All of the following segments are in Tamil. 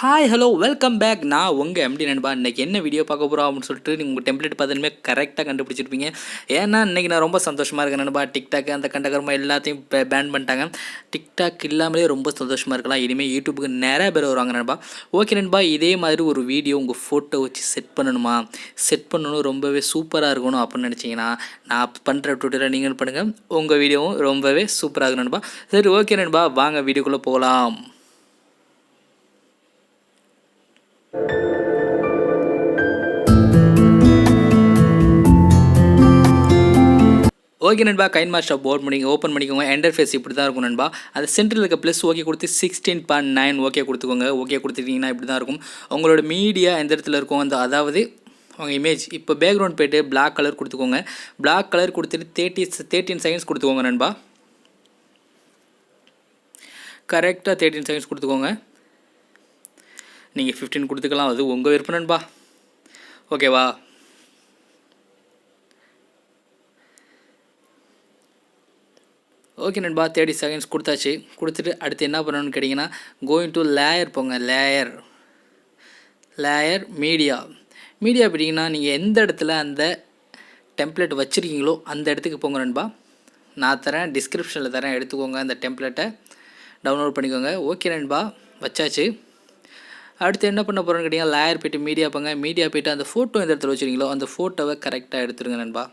Hi hello welcome back. நான் உங்கள் எம்டி நண்பா. இன்றைக்கி என்ன வீடியோ பார்க்க போகிறோம் அப்படின்னு சொல்லிட்டு நீங்கள் உங்கள் டெம்ப்ளேட் பார்த்ததுமே கரெக்டாக கண்டுபிடிச்சிருப்பீங்க. ஏன்னா இன்றைக்கி நான் ரொம்ப சந்தோஷமாக இருக்கேன் நண்பா. டிக்டாக் அந்த கண்டகரமாக எல்லாத்தையும் பேன் பண்ணிட்டாங்க. டிக்டாக் இல்லாமலே ரொம்ப சந்தோஷமாக இருக்கலாம். இனிமேல் யூடியூப்புக்கு நிறைய பேர் வருவாங்க நண்பா. ஓகே நண்பா, இதே மாதிரி ஒரு வீடியோ உங்கள் ஃபோட்டோ வச்சு செட் பண்ணணும் ரொம்பவே சூப்பராக இருக்கணும் அப்படின்னு நினச்சிங்கன்னா நான் பண்ணுற ட்விட்டரை நீங்கள் பண்ணுங்கள். உங்கள் வீடியோவும் ரொம்பவே சூப்பராக இருக்கும் நண்பா. சரி ஓகே நண்பா, வாங்க வீடியோக்குள்ளே போகலாம். ஓகே நண்பா, கைன்மாஸ்டர் ஓப்பன் பண்ணிக்கோங்க. இன்டர்ஃபேஸ் இப்படி தான் இருக்கும் நண்பா. அது சென்டரில் இருக்க ப்ளஸ் ஓகே கொடுத்து 16.9 ஓகே கொடுத்துக்கோங்க. ஓகே கொடுத்துட்டிங்கன்னா இப்படி தான் இருக்கும். உங்களோட மீடியா எந்த இடத்துல இருக்கும் அதாவது உங்கள் இமேஜ் இப்போ பேக்ரவுண்ட் போய்ட்டு பிளாக் கலர் கொடுத்துக்கோங்க. பிளாக் கலர் கொடுத்துட்டு 13 செகண்ட்ஸ் கொடுத்துக்கோங்க நண்பா. கரெக்டாக 13 செகண்ட்ஸ் கொடுத்துக்கோங்க. நீங்கள் 15 கொடுத்துக்கலாம், அது உங்கள் விருப்பம் நண்பா. ஓகேவா? ஓகே நண்பா, 30 செகண்ட்ஸ் கொடுத்தாச்சு. கொடுத்துட்டு அடுத்து என்ன பண்ணணும்னு கேட்டிங்கன்னா கோயிங் டு லேயர் போங்க. லேயர் மீடியா அப்படிங்கன்னா நீங்கள் எந்த இடத்துல அந்த டெம்ப்ளேட் வச்சுருக்கீங்களோ அந்த இடத்துக்கு போங்க நண்பா. நான் தரேன், டிஸ்கிரிப்ஷனில் தரேன், எடுத்துக்கோங்க. அந்த டெம்ப்ளேட்டை டவுன்லோட் பண்ணிக்கோங்க. ஓகே நண்பா, வச்சாச்சு. அடுத்து என்ன பண்ண போகிறோன்னு கேட்டிங்கன்னா லேயர் போய்ட்டு மீடியா போய்ட்டு அந்த ஃபோட்டோ எந்த இடத்துல வச்சுருக்கீங்களோ அந்த ஃபோட்டோவை கரெக்டாக எடுத்துருங்க நண்பா.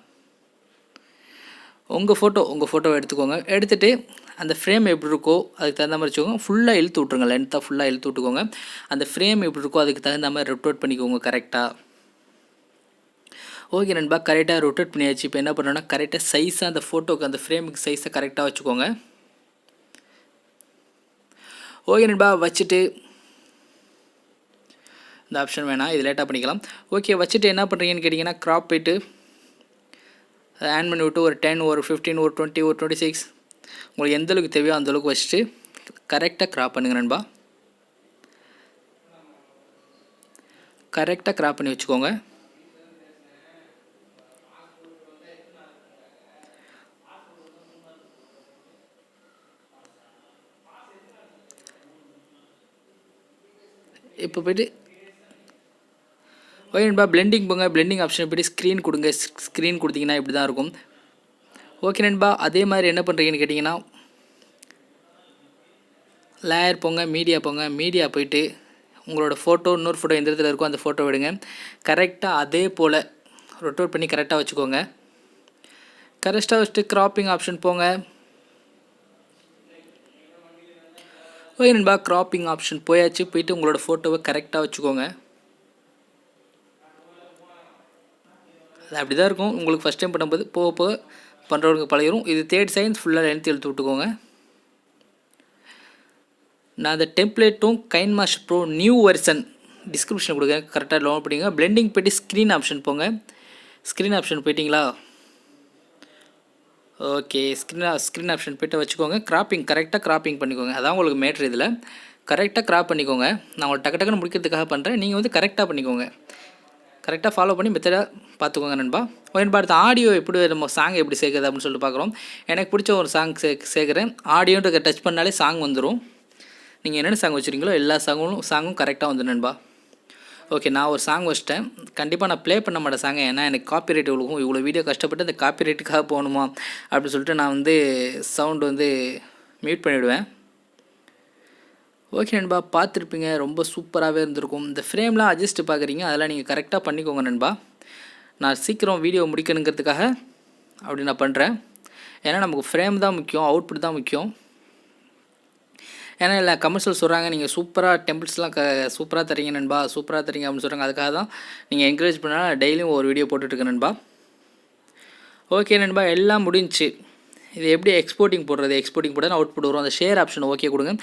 உங்கள் ஃபோட்டோவை எடுத்துக்கோங்க. எடுத்துகிட்டு அந்த ஃப்ரேம் எப்படி இருக்கோ அதுக்கு தகுந்த மாதிரி வச்சுக்கோங்க. ஃபுல்லாக இழுத்து விட்ருங்க. லென்த்தாக ஃபுல்லாக இழுத்து விட்டுக்கோங்க. அந்த ஃப்ரேம் எப்படி இருக்கோ அதுக்கு தகுந்த மாதிரி ரொட்டேட் பண்ணிக்கோங்க கரெக்டாக. ஓகே நண்பா, கரெக்டாக ரொட்டேட் பண்ணியாச்சு. இப்போ என்ன பண்ணோன்னா கரெக்டாக சைஸாக அந்த ஃபோட்டோக்கு அந்த ஃப்ரேமுக்கு சைஸை கரெக்டாக வச்சுக்கோங்க. ஓகே நண்பா, வச்சுட்டு இந்த ஆப்ஷன் வேணாம், இது லேட்டாக பண்ணிக்கலாம். ஓகே, வச்சுட்டு என்ன பண்ணுறீங்கன்னு கேட்டிங்கன்னா க்ராப் போய்ட்டு ஆன் பண்ணி விட்டு ஒரு 10 ஒரு 15 ஒரு 20 ஒரு 26 உங்களுக்கு எந்த அளவுக்கு தேவையோ அந்தளவுக்கு வச்சுட்டு கரெக்டாக க்ராப் பண்ணுங்கள் நண்பா. கரெக்டாக க்ராப் பண்ணி வச்சுக்கோங்க. இப்போ போய்ட்டு ஓகே நண்பா, பிளெண்டிங் போங்க. பிளெண்டிங் ஆப்ஷன் போய்ட்டு ஸ்க்ரீன் கொடுங்க. ஸ்க்ரீன் கொடுத்தீங்கன்னா இப்படி தான் இருக்கும். ஓகே நண்பா, அதே மாதிரி என்ன பண்ணுறீங்கன்னு கேட்டிங்கன்னா லேயர் போங்க, மீடியா போய்ட்டு உங்களோட ஃபோட்டோ இன்னொரு ஃபோட்டோ எந்த இடத்துல இருக்கோ அந்த ஃபோட்டோ விடுங்க. கரெக்டாக அதே போல் ரொட்டேட் பண்ணி கரெக்டாக வச்சுக்கோங்க. கரெக்டாக வச்சுட்டு க்ராப்பிங் ஆப்ஷன் போங்க. ஓகே நண்பா, க்ராப்பிங் ஆப்ஷன் போயாச்சு. போய்ட்டு உங்களோட ஃபோட்டோவை கரெக்டாக வச்சுக்கோங்க. அது அப்படி தான் இருக்கும். உங்களுக்கு ஃபஸ்ட் டைம் பண்ணும்போது போக பண்ணுறவங்களுக்கு பழகிடும். இது 30 செகண்ட்ஸ் ஃபுல்லாக லென்த் இழுத்து விட்டுக்கோங்க. நான் அந்த டெம்ப்ளேட்டும் KineMaster pro new version description கொடுங்க. கரெக்டாக டவுன்லோட் பண்ணிங்க. பிளெண்டிங் போய்ட்டு ஸ்க்ரீன் ஆப்ஷன் போங்க. ஸ்க்ரீன் ஆப்ஷன் போயிட்டிங்களா? ஓகே, ஸ்க்ரீன் ஆப்ஷன் போய்ட்டு வச்சுக்கோங்க. கரெக்டாக க்ராப்பிங் பண்ணிக்கோங்க. அதான் உங்களுக்கு மேட்ரு. இதில் கரெக்டாக க்ராப் பண்ணிக்கோங்க. நான் உங்களுக்கு டக்குன்னு முடிக்கிறதுக்காக பண்ணுறேன். நீங்கள் கரெக்டாக பண்ணிக்கோங்க. கரெக்டாக ஃபாலோ பண்ணி மெத்தடாக பார்த்துக்கோங்க நண்பா. ஓகே நண்பா, அடுத்த ஆடியோ எப்படி நம்ம சாங் எப்படி சேர்க்குறது அப்படின்னு சொல்லிட்டு பார்க்குறோம். எனக்கு பிடிச்ச ஒரு சாங் சேர்க்குறேன். ஆடியோன்ட்டு டச் பண்ணாலே சாங் வந்துடும். நீங்கள் என்னென்ன சாங் வச்சுருக்கீங்களோ எல்லா சாங்கும் கரெக்டாக வந்துடும் நண்பா. ஓகே, நான் ஒரு சாங் வச்சிட்டேன். கண்டிப்பாக நான் ப்ளே பண்ண மாட்டேன் சாங்கை. ஏன்னா எனக்கு காப்பிரைட் இவ்வளோ வீடியோ கஷ்டப்பட்டு அந்த காப்பிரைட்டுக்காக போகணுமா அப்படின்னு சொல்லிட்டு நான் சவுண்டு மியூட் பண்ணிவிடுவேன். ஓகே நண்பா, பார்த்துருப்பீங்க. ரொம்ப சூப்பராகவே இருந்திருக்கும். இந்த ஃப்ரேம்லாம் அட்ஜஸ்ட் பார்க்குறீங்க, அதெல்லாம் நீங்கள் கரெக்டாக பண்ணிக்கோங்க நண்பா. நான் சீக்கிரம் வீடியோ முடிக்கணுங்கிறதுக்காக அப்படி நான் பண்ணுறேன். ஏன்னா நமக்கு ஃப்ரேம் தான் முக்கியம், அவுட்புட் தான் முக்கியம். ஏன்னா இல்லை கமர்ஷியல் சொல்கிறாங்க நீங்கள் சூப்பராக டெம்பிள்ஸ்லாம் சூப்பராக தரீங்க நண்பா, சூப்பராக தரீங்க அப்படின்னு சொல்கிறாங்க. அதுக்காக தான் நீங்கள் என்கரேஜ் பண்ணால் டெய்லியும் ஒரு வீடியோ போட்டுட்ருக்கேன் நண்பா. ஓகே நண்பா, எல்லாம் முடிஞ்சிச்சு. இது எப்படி எக்ஸ்போர்ட்டிங் போட்டால் அவுட்புட் வரும். அந்த ஷேர் ஆப்ஷன் ஓகே கொடுங்க.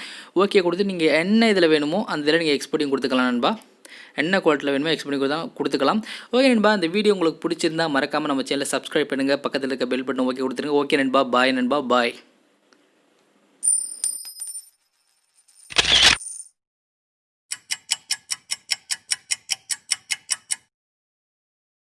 ஓகே கொடுத்து நீங்கள் என்ன இதில் வேணுமோ அந்த இதில் நீங்கள் எக்ஸ்போர்ட்டிங் கொடுத்துக்கலாம் நண்பா. என்ன குவாலிட்டியில் வேணுமோ எக்ஸ்போர்ட்டிங் கொடுத்துக்கலாம். ஓகே நண்பா, இந்த வீடியோ உங்களுக்கு பிடிச்சிருந்தா மறக்காமல் நம்ம சேனலை சப்ஸ்கிரைப் பண்ணுங்கள். பக்கத்தில் இருக்க பெல் பட்டன் ஓகே கொடுத்துருங்க. ஓகே நண்பா, பாய் நண்பா, பாய்.